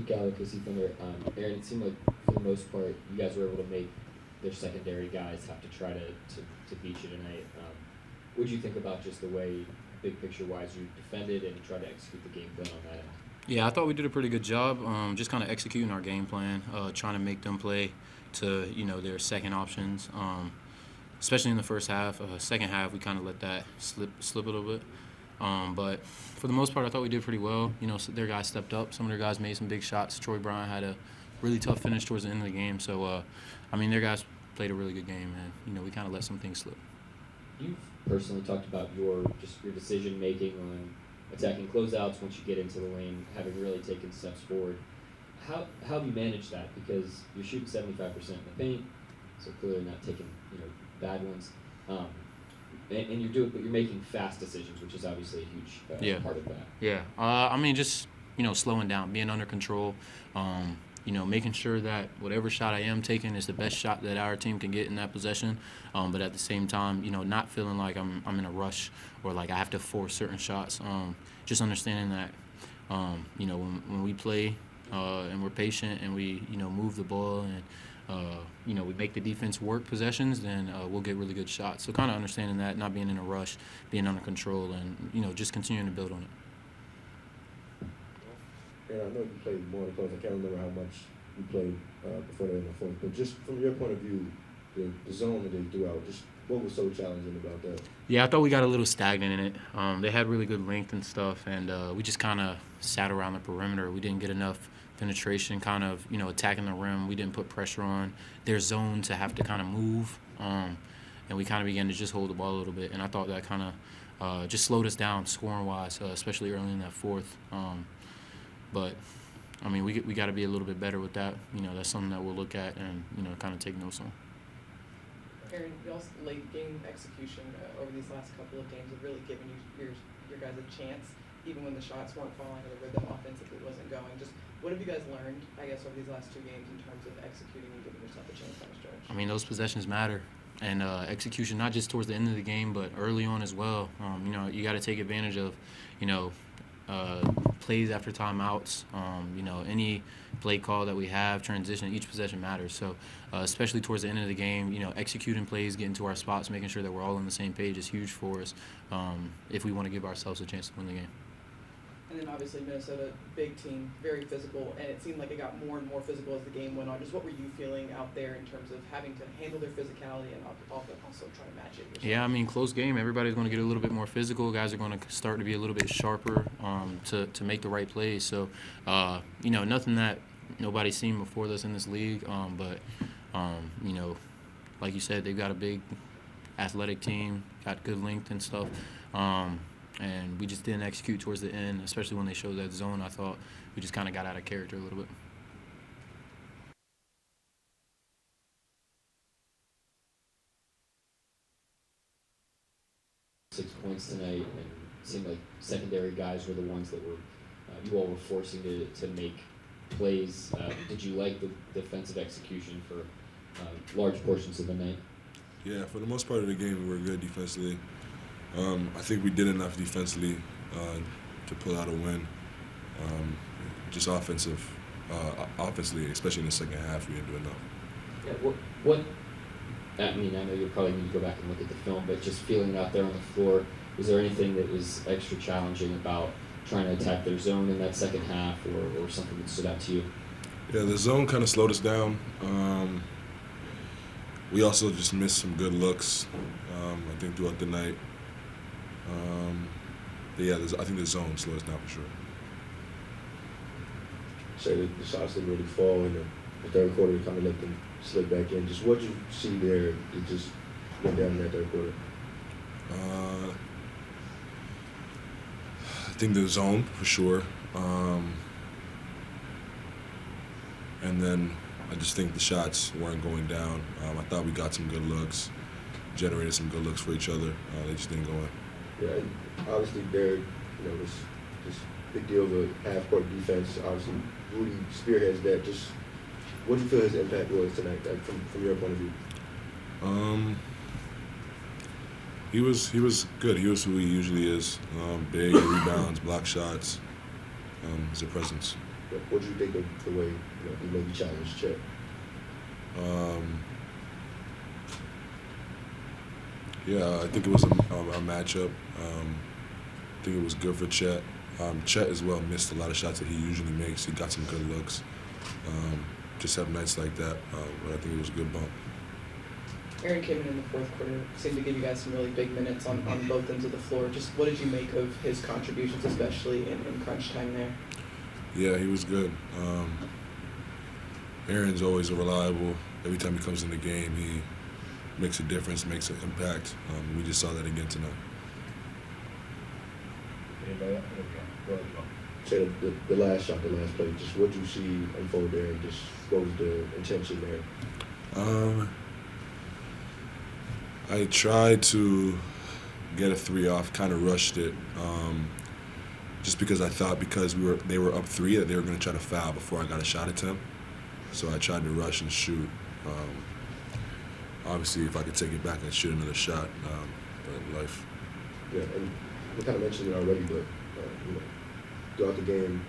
OKC Thunder. Aaron, it seemed like for the most part, you guys were able to make their secondary guys have to try to beat you tonight. What do you think about just the way, big picture wise, you defended and tried to execute the game plan on that end? Yeah, I thought we did a pretty good job, just kind of executing our game plan, trying to make them play to their second options, especially in the first half. Second half, we kind of let that slip a little bit. But for the most part, I thought we did pretty well. Their guys stepped up. Some of their guys made some big shots. Troy Brown had a really tough finish towards the end of the game. So, their guys played a really good game, and we kind of let some things slip. You've personally talked about your decision making on attacking closeouts once you get into the lane, having really taken steps forward. How have you managed that? Because you're shooting 75% in the paint, so clearly not taking bad ones. And you're making fast decisions, which is obviously a huge part of that. Yeah. Just slowing down, being under control. Making sure that whatever shot I am taking is the best shot that our team can get in that possession. But at the same time, not feeling like I'm in a rush or like I have to force certain shots. Just understanding that, when we play and we're patient and we move the ball and we make the defense work possessions, then we'll get really good shots. So kind of understanding that, not being in a rush, being under control, and just continuing to build on it. And I know you played more in the close. I can't remember how much you played before they were in the fourth. But just from your point of view, the zone that they threw out, just what was so challenging about that? Yeah, I thought we got a little stagnant in it. They had really good length and stuff, and we just kind of sat around the perimeter. We didn't get enough penetration, kind of, attacking the rim. We didn't put pressure on their zone to have to kind of move. And we kind of began to just hold the ball a little bit. And I thought that kind of just slowed us down scoring-wise, especially early in that fourth. But, we got to be a little bit better with that. That's something that we'll look at and, kind of take notes on. Aaron, y'all's late game execution over these last couple of games have really given your guys a chance, even when the shots weren't falling or the rhythm offensively wasn't going. Just what have you guys learned, I guess, over these last two games in terms of executing and giving yourself a chance down the stretch? Those possessions matter. And execution, not just towards the end of the game, but early on as well. You got to take advantage of, plays after timeouts, any play call that we have, transition, each possession matters. So especially towards the end of the game, executing plays, getting to our spots, making sure that we're all on the same page is huge for us if we want to give ourselves a chance to win the game. And then obviously Minnesota, big team, very physical, and it seemed like it got more and more physical as the game went on. Just what were you feeling out there in terms of having to handle their physicality and also try to match it yourself? Yeah, close game. Everybody's going to get a little bit more physical. Guys are going to start to be a little bit sharper to make the right plays. So, nothing that nobody's seen before this in this league. But like you said, they've got a big athletic team, got good length and stuff. And we just didn't execute towards the end, especially when they showed that zone. I thought we just kind of got out of character a little bit. 6 points tonight, and it seemed like secondary guys were the ones that were you all were forcing to make plays. Did you like the defensive execution for large portions of the night? Yeah, for the most part of the game, we were good defensively. I think we did enough defensively to pull out a win. Just offensively, especially in the second half, we didn't do enough. Yeah, I know you'll probably need to go back and look at the film, but just feeling it out there on the floor, was there anything that was extra challenging about trying to attack their zone in that second half or something that stood out to you? Yeah, the zone kind of slowed us down. We also just missed some good looks, I think, throughout the night. I think the zone slowed us down for sure. Say that the shots didn't really fall in the third quarter. Kind of let them slip back in. Just what you see there, it just went down in that third quarter. I think the zone for sure, and then I just think the shots weren't going down. I thought we got some good looks, generated some good looks for each other. They just didn't go in. Yeah, and obviously there, this big deal of a half-court defense. Obviously, Rudy spearheads that. Just what do you feel his impact was tonight, from your point of view? He was good. He was who he usually is. Big, rebounds, block shots. He's a presence. What do you think of the way he maybe challenged Chet? Yeah, I think it was a matchup. I think it was good for Chet. Chet as well missed a lot of shots that he usually makes. He got some good looks. Just have nights like that, but I think it was a good bump. Aaron came in the fourth quarter, seemed to give you guys some really big minutes on both ends of the floor. Just what did you make of his contributions, especially in crunch time there? Yeah, he was good. Aaron's always reliable. Every time he comes in the game, he makes a difference, makes an impact. We just saw that again tonight. Anybody else? Go ahead. Say the last shot, the last play, just what you see unfold there, and just what was the intention there? I tried to get a three off, kind of rushed it, just because I thought they were up three that they were going to try to foul before I got a shot attempt. So I tried to rush and shoot. Obviously, if I could take it back and shoot another shot, but life. Yeah, and we kind of mentioned it already, but throughout the game,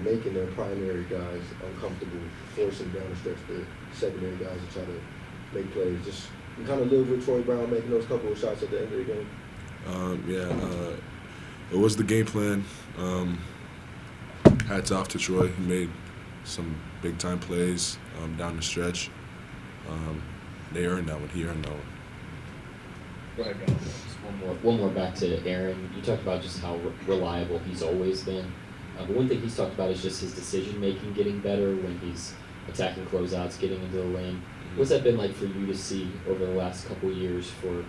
making their primary guys uncomfortable, forcing down the stretch the secondary guys to try to make plays. Just you kind of live with Troy Brown making those couple of shots at the end of the game. It was the game plan. Hats off to Troy. He made some big time plays down the stretch. They earned that one. He earned that one. Go ahead, John. Just one more back to Aaron. You talked about just how reliable he's always been. But one thing he's talked about is just his decision making getting better when he's attacking closeouts, getting into the lane. What's that been like for you to see over the last couple of years for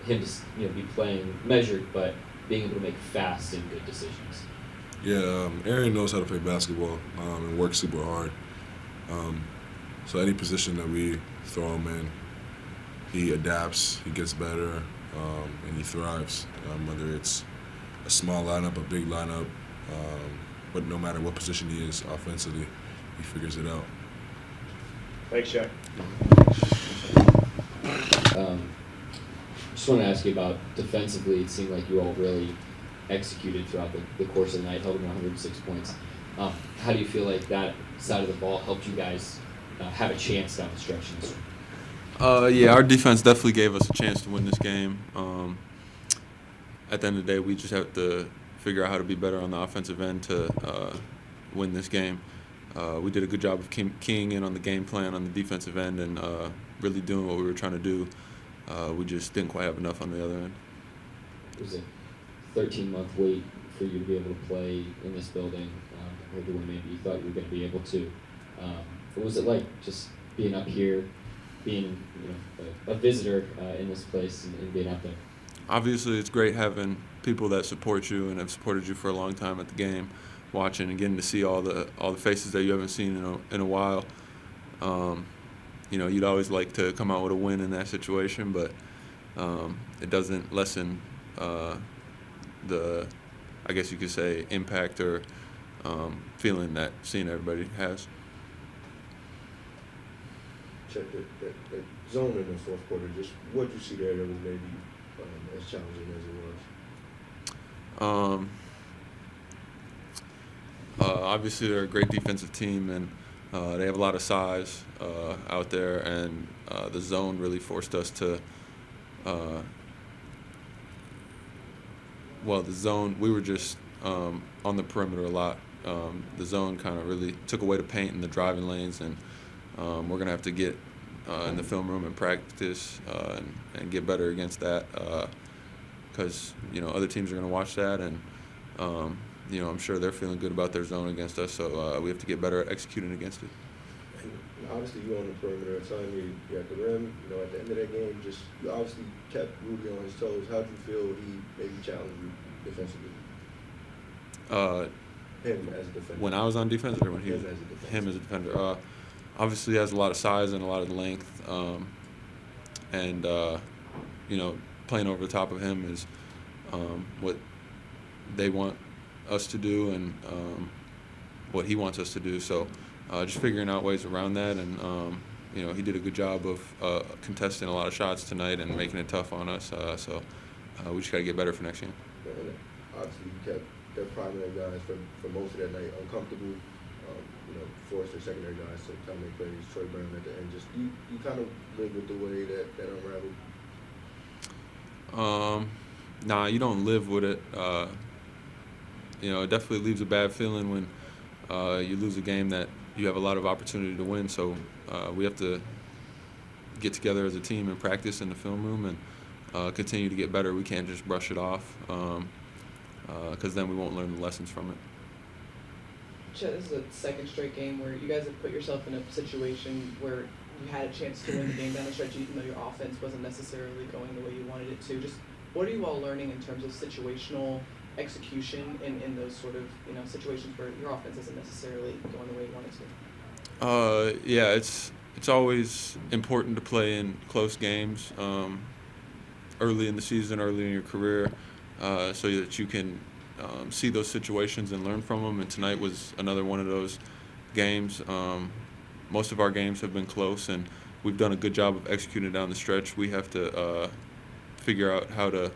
him to be playing measured but being able to make fast and good decisions? Yeah, Aaron knows how to play basketball and works super hard. So any position that we throw him in, he adapts, he gets better, and he thrives. Whether it's a small lineup, a big lineup, but no matter what position he is offensively, he figures it out. Thanks, Shai. Just want to ask you about defensively. It seemed like you all really executed throughout the course of the night, held them 106 points. How do you feel like that side of the ball helped you guys have a chance down the stretch in this one? Yeah, our defense definitely gave us a chance to win this game. At the end of the day, we just have to figure out how to be better on the offensive end to win this game. We did a good job of keying in on the game plan on the defensive end and really doing what we were trying to do. We just didn't quite have enough on the other end. It was a 13-month wait for you to be able to play in this building compared to when maybe you thought you were going to be able to. What was it like just being up here, being a visitor in this place and being out there? Obviously, it's great having people that support you and have supported you for a long time at the game, watching and getting to see all the faces that you haven't seen in a while. You'd always like to come out with a win in that situation, but it doesn't lessen the, I guess you could say, impact or feeling that seeing everybody has. Check that zone in the fourth quarter. Just what you see there that was maybe as challenging as it was. Obviously, they're a great defensive team, and they have a lot of size out there, and the zone really forced us to the zone, we were just on the perimeter a lot. The zone kind of really took away the paint and the driving lanes, and we're going to have to get in the film room and practice and get better against that because, other teams are going to watch that, and, I'm sure they're feeling good about their zone against us, so we have to get better at executing against it. And obviously, you on the perimeter. At time you're at the rim. At the end of that game, you obviously kept Rudy on his toes. How did you feel he maybe challenged you defensively? Him as a defender. When I was on defense, or when he him as a defender. Him as a defender. Obviously, he has a lot of size and a lot of length, and playing over the top of him is what they want us to do and what he wants us to do. So just figuring out ways around that, and he did a good job of contesting a lot of shots tonight and making it tough on us. So we just got to get better for next game. And obviously, you kept their primary guys for most of that night uncomfortable. force their secondary guys to kind of make plays. Troy Brown at the end. Just you kind of live with the way that unraveled. Nah, you don't live with it. It definitely leaves a bad feeling when you lose a game that you have a lot of opportunity to win. So we have to get together as a team and practice in the film room and continue to get better. We can't just brush it off because then we won't learn the lessons from it. Chet, this is a second straight game where you guys have put yourself in a situation where you had a chance to win the game down the stretch, even though your offense wasn't necessarily going the way you wanted it to. Just what are you all learning in terms of situational execution in those sort of situations where your offense isn't necessarily going the way you want it to? Yeah, it's always important to play in close games early in the season, early in your career, so that you can see those situations and learn from them. And tonight was another one of those games. Most of our games have been close, and we've done a good job of executing down the stretch. We have to figure out how to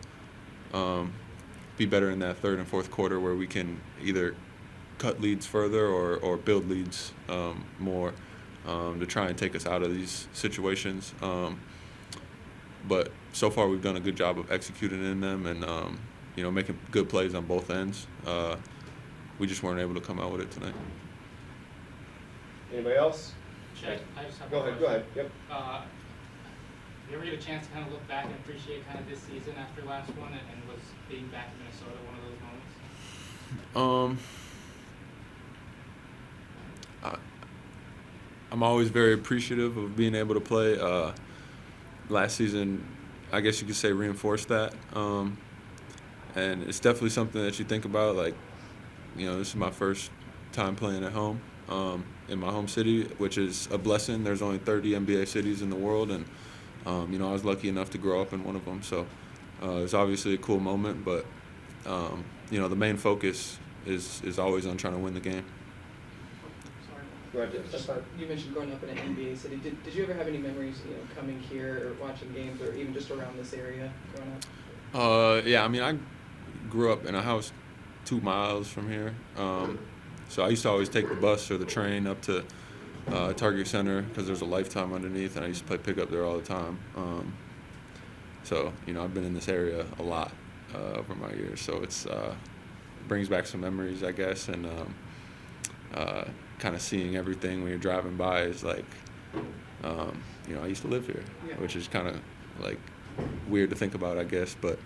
be better in that third and fourth quarter where we can either cut leads further or build leads more to try and take us out of these situations. But so far we've done a good job of executing in them and making good plays on both ends. We just weren't able to come out with it tonight. Anybody else? Chet, I just have Go one ahead. Go question. ahead. Yep. You ever get a chance to kind of look back and appreciate kind of this season after last one, and was being back in Minnesota one of those moments? I'm always very appreciative of being able to play. Last season, I guess you could say, reinforced that. And it's definitely something that you think about. Like, this is my first time playing at home in my home city, which is a blessing. There's only 30 NBA cities in the world, and I was lucky enough to grow up in one of them. So it's obviously a cool moment, but the main focus is always on trying to win the game. Go ahead. That's fine. You mentioned growing up in an NBA city. Did you ever have any memories, coming here or watching games or even just around this area growing up? Yeah, I grew up in a house 2 miles from here. So I used to always take the bus or the train up to Target Center because there's a Lifetime underneath, and I used to play pickup there all the time. So I've been in this area a lot over my years. So it's brings back some memories, I guess, and kind of seeing everything when you're driving by is like, I used to live here, which is kind of like weird to think about, I guess. But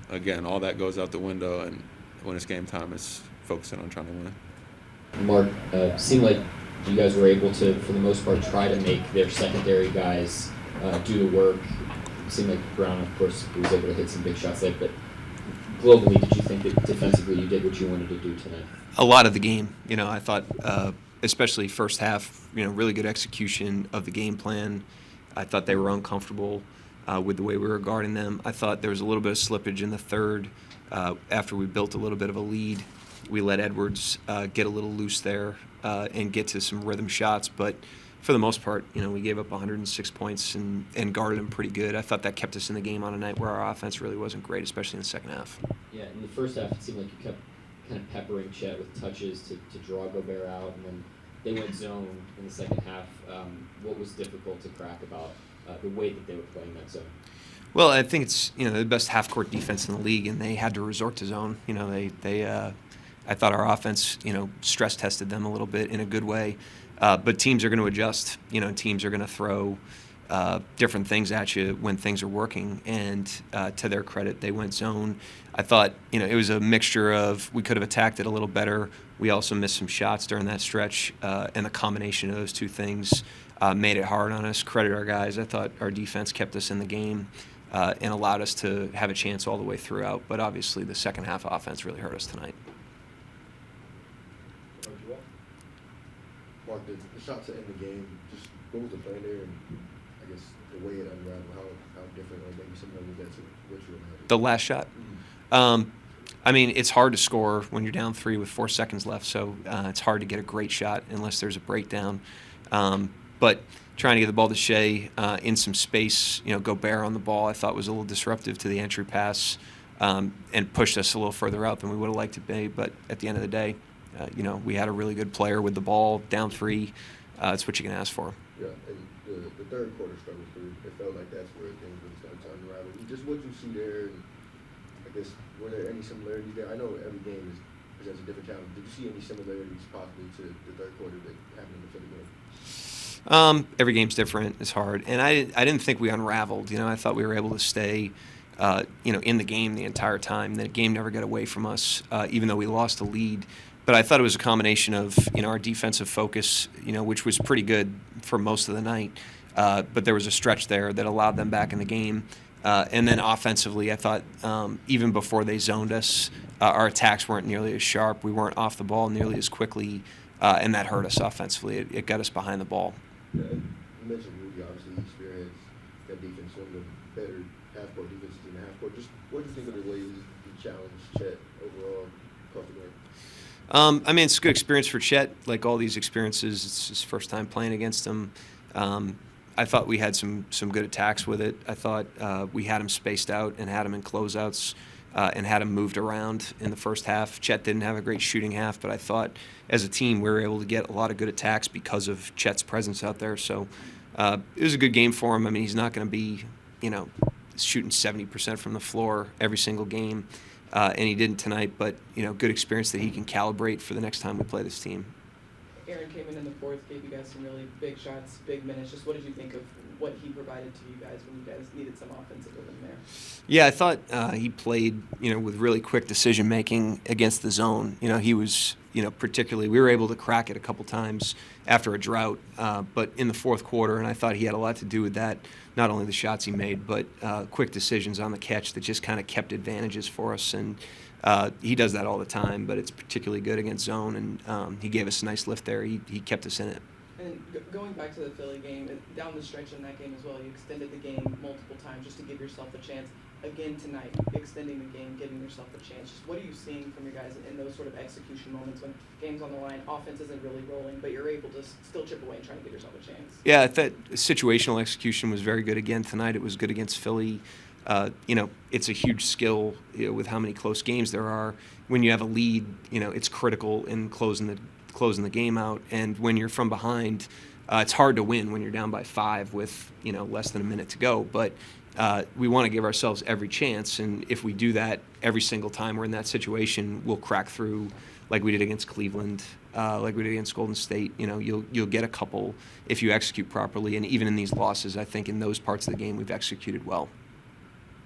again, all that goes out the window, and when it's game time, it's focusing on trying to win. Mark, seemed like you guys were able to, for the most part, try to make their secondary guys do the work. It seemed like Brown, of course, was able to hit some big shots late, but globally, did you think that defensively you did what you wanted to do tonight? A lot of the game, I thought, especially first half, really good execution of the game plan. I thought they were uncomfortable with the way we were guarding them. I thought there was a little bit of slippage in the third. After we built a little bit of a lead, we let Edwards get a little loose there and get to some rhythm shots. But for the most part, we gave up 106 points and guarded them pretty good. I thought that kept us in the game on a night where our offense really wasn't great, especially in the second half. Yeah, in the first half, it seemed like you kept kind of peppering Chet with touches to draw Gobert out, and then they went zone in the second half. What was difficult to crack about the way that they were playing that zone? Well, I think it's the best half-court defense in the league, and they had to resort to zone. I thought our offense stress tested them a little bit in a good way, but teams are going to adjust. Teams are going to throw different things at you when things are working, and to their credit, they went zone. I thought it was a mixture of we could have attacked it a little better. We also missed some shots during that stretch, and the combination of those two things made it hard on us. Credit our guys. I thought our defense kept us in the game and allowed us to have a chance all the way throughout. But obviously, the second half offense really hurt us tonight. Mark, the shots to end the game, just what was the plan there, and I guess the way it unraveled, how different or maybe similar was that to what you imagined? The last shot? It's hard to score when you're down 3 with 4 seconds left, so it's hard to get a great shot unless there's a breakdown. But trying to get the ball to Shai in some space, Gobert on the ball, I thought was a little disruptive to the entry pass and pushed us a little further out than we would have liked to be. But at the end of the day, we had a really good player with the ball down 3. That's what you can ask for. Yeah, and the third quarter struggle through. It felt like that's where things really started to unravel. Just what you see there, and I guess were there any similarities there? I know every game presents a different challenge. Did you see any similarities possibly to the third quarter that happened in the Philly game? Every game's different. It's hard, and I didn't think we unraveled. I thought we were able to stay, in the game the entire time. The game never got away from us, even though we lost the lead. But I thought it was a combination of our defensive focus, which was pretty good for most of the night. But there was a stretch there that allowed them back in the game. And then offensively, I thought even before they zoned us, our attacks weren't nearly as sharp. We weren't off the ball nearly as quickly, and that hurt us offensively. It got us behind the ball. Yeah, and you mentioned Rudy, obviously experienced that defense, one of the better half-court defenses in the half-court. Just what do you think of the way he challenged Chet overall across the game? It's a good experience for Chet. Like all these experiences, it's his first time playing against him. I thought we had some good attacks with it. I thought we had him spaced out and had him in closeouts and had him moved around in the first half. Chet didn't have a great shooting half, but I thought as a team we were able to get a lot of good attacks because of Chet's presence out there. So it was a good game for him. He's not going to be, shooting 70% from the floor every single game. And he didn't tonight, but good experience that he can calibrate for the next time we play this team. Aaron came in the fourth, gave you guys some really big shots, big minutes. Just what did you think of what he provided to you guys when you guys needed some offensive rhythm there? Yeah, I thought he played with really quick decision making against the zone. He was particularly we were able to crack it a couple times after a drought, but in the fourth quarter, and I thought he had a lot to do with that. Not only the shots he made, but quick decisions on the catch that just kind of kept advantages for us. And he does that all the time, but it's particularly good against zone. And he gave us a nice lift there. He kept us in it. And going back to the Philly game, down the stretch in that game as well, you extended the game multiple times just to give yourself a chance. Again tonight, extending the game, giving yourself a chance. Just what are you seeing from your guys in those sort of execution moments when game's on the line, offense isn't really rolling, but you're able to still chip away and try to give yourself a chance? Yeah, I thought situational execution was very good again tonight. It was good against Philly. It's a huge skill with how many close games there are. When you have a lead, it's critical in closing the game out. And when you're from behind, it's hard to win when you're down by 5 with less than a minute to go. But we want to give ourselves every chance, and if we do that every single time we're in that situation, we'll crack through like we did against Cleveland, like we did against Golden State. You'll get a couple if you execute properly, and even in these losses, I think in those parts of the game we've executed well.